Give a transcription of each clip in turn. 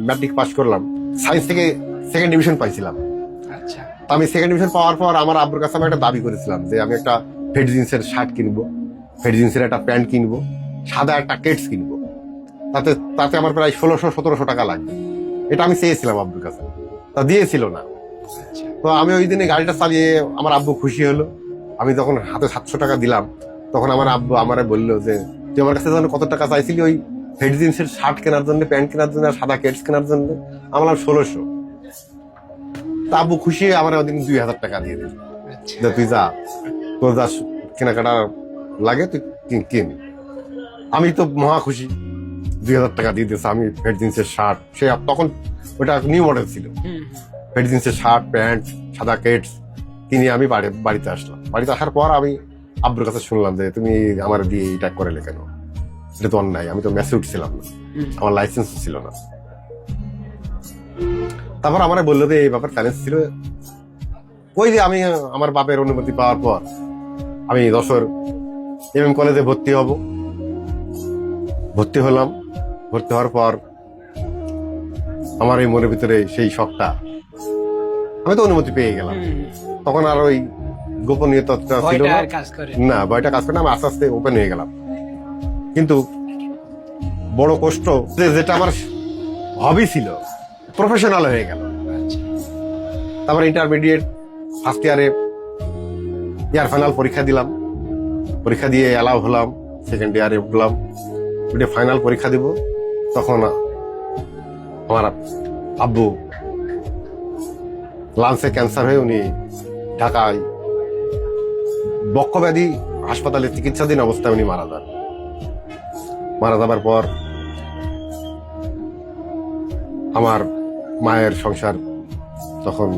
Matric pass করলাম, science থেকে 2nd division পাইছিলাম। আচ্ছা তো আমি 2nd ডিভিশন পাওয়ার পর আমার আব্বুর কাছে আমি একটা দাবি করেছিলাম যে আমি একটা ফেড জিন্সের শার্ট কিনবো, ফেড জিন্সের একটা প্যান্ট কিনবো, সাদা একটা কেটস কিনবো, তাতে তাতে আমার প্রায় 1600-1700 টাকা লাগবে। এটা আমি চেয়েছিলাম আব্বুর কাছে, তা দিয়েছিল না। আচ্ছা তো আমি ওই দিনে গাড়িটা চালিয়ে আমার আব্বু খুশি হলো। আমি তখন হাতে 700 টাকা দিলাম, তখন আমার আব্বু আমারে বললো যে তুই আমার কাছে কত টাকা চাইছিলি ওই ফেড জিন্সের শার্ট কেনার জন্য, প্যান্ট কেনার জন্য, আর সাদা কেটস কেনার জন্য? আমি বললাম 1600। তা আব্বু খুশি হয়ে আমার ওদিন 2000 টাকা দিয়ে দিল, আচ্ছা যে তুই যা, তোর যা কেনাকাটা লাগে তুই কিন। আমি তো মহা খুশি, 2000 টাকা দিয়ে দিয়েছে। আমি ফেড জিন্সের শার্ট, সে তখন ওটা নিউ মডেল ছিল, ফেড জিন্সের শার্ট, প্যান্ট, সাদা কেটস কিনে আমি বাড়িতে আসলাম। বাড়িতে আসার পর আমি আব্বুর কাছে শুনলাম যে তুমি আমার দিয়ে এটা করেলে কেন, এটা তো অন্যায়, আমি তো ম্যাচিউর ছিলাম না, আমার লাইসেন্স ছিল না। তারপর আমার বললো যে এই ব্যাপার চ্যালেঞ্জ ছিল। ওই যে আমি আমার বাপের অনুমতি পাওয়ার পর আমি যশোর এমএম কলেজে ভর্তি হব, ভর্তি হলাম। ভর্তি হওয়ার পর আমার এই মনের ভিতরে সেই শখটা, আমি তো অনুমতি পেয়ে গেলাম। তখন আর ওই গোপনীয়তা ছিল না, না ভয়টা কাজ করে না। আমি আস্তে আস্তে ওপেন হয়ে গেলাম। কিন্তু বড় কষ্ট যে যেটা আমার হবি ছিল, প্রফেশনাল হয়ে গেল। তারপর ইন্টারমিডিয়েট ফার্স্ট ইয়ারে ইয়ার ফাইনাল পরীক্ষা দিলাম, পরীক্ষা দিয়ে অ্যালাউ হলাম, 2nd ইয়ারে উঠলাম, উঠে ফাইনাল পরীক্ষা দিব। তখন আমার আব্বু লাংসে ক্যান্সার হয়ে উনি ঢাকায় বক্ষব্যাধি হাসপাতালে চিকিৎসাধীন অবস্থায় উনি মারা যান। মারা যাবার পর আমার মায়ের সংসার তখন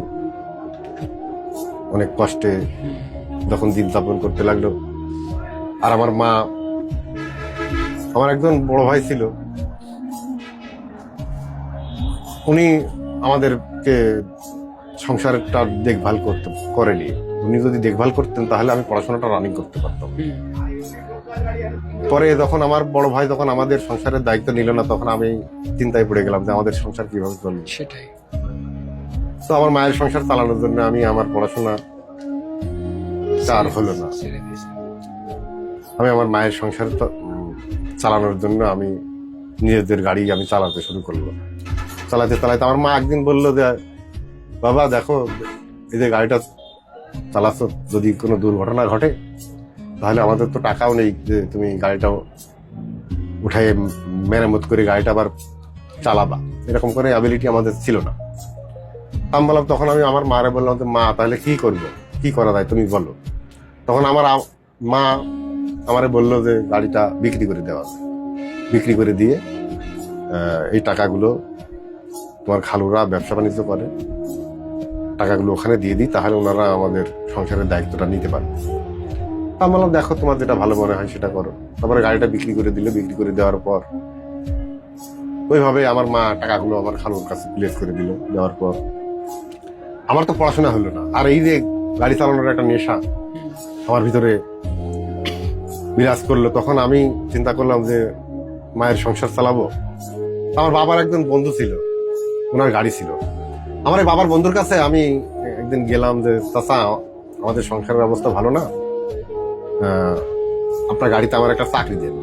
অনেক কষ্টে যখন দিন যাপন করতে লাগলো। আর আমার মা, আমার একজন বড় ভাই ছিল, উনি আমাদেরকে সংসারটা দেখভাল করেনি। উনি যদি দেখভাল করতেন তাহলে আমি পড়াশোনাটা রানিং করতে পারতাম। পরে যখন আমার বড় ভাই যখন আমাদের সংসারের দায়িত্ব নিল না, তখন আমি চিন্তায় পড়ে গেলাম যে আমাদের সংসার কিভাবে চলবে। সেটাই। তো আমার মায়ের সংসার চালানোর জন্য আমি আমার পড়াশোনা আর হলো না। আমি আমার মায়ের সংসার চালানোর জন্য আমি নিজেদের গাড়ি আমি চালাতে শুরু করলাম। চালাতে চালাতে আমার মা একদিন বললো যে বাবা দেখো, এই যে গাড়িটা চালাচ্ছ, যদি কোনো দুর্ঘটনা ঘটে তাহলে আমাদের তো টাকাও নেই যে তুমি গাড়িটাও উঠাই মেরামত করে গাড়িটা আবার চালাবা, এরকম করে অ্যাবিলিটি আমাদের ছিল না। আমি বললাম, তখন আমি আমার মারে বললাম যে মা তাহলে কি করবো, কি করা যায় তুমি বলো। তখন আমার মা আমারে বললো যে গাড়িটা বিক্রি করে দেওয়া, বিক্রি করে দিয়ে এই টাকাগুলো তোমার খালুরা ব্যবসা বাণিজ্য করে, টাকাগুলো ওখানে দিয়ে দিই, তাহলে ওনারা আমাদের সংসারের দায়িত্বটা নিতে পারবে। আমি বললাম দেখো তোমার যেটা ভালো মনে হয় সেটা করো। তারপরে গাড়িটা বিক্রি করে দিল। বিক্রি করে দেওয়ার পর ওইভাবে আমার মা টাকাগুলো আমার খালুর কাছে প্লেস করে দিল। দেওয়ার পর আমার তো পড়াশোনা হলো না, আর এই যে গাড়ি চালানোর একটা নেশা আমার ভিতরে বিরাজ করলো। তখন আমি চিন্তা করলাম যে মায়ের সংসার চালাবো। আমার বাবার একজন বন্ধু ছিল, ওনার গাড়ি ছিল। আমার এই বাবার বন্ধুর কাছে আমি একদিন গেলাম যে চাচা, আমাদের সংসারের অবস্থা ভালো না, আপনার গাড়িতে আমার একটা চাকরি দেন।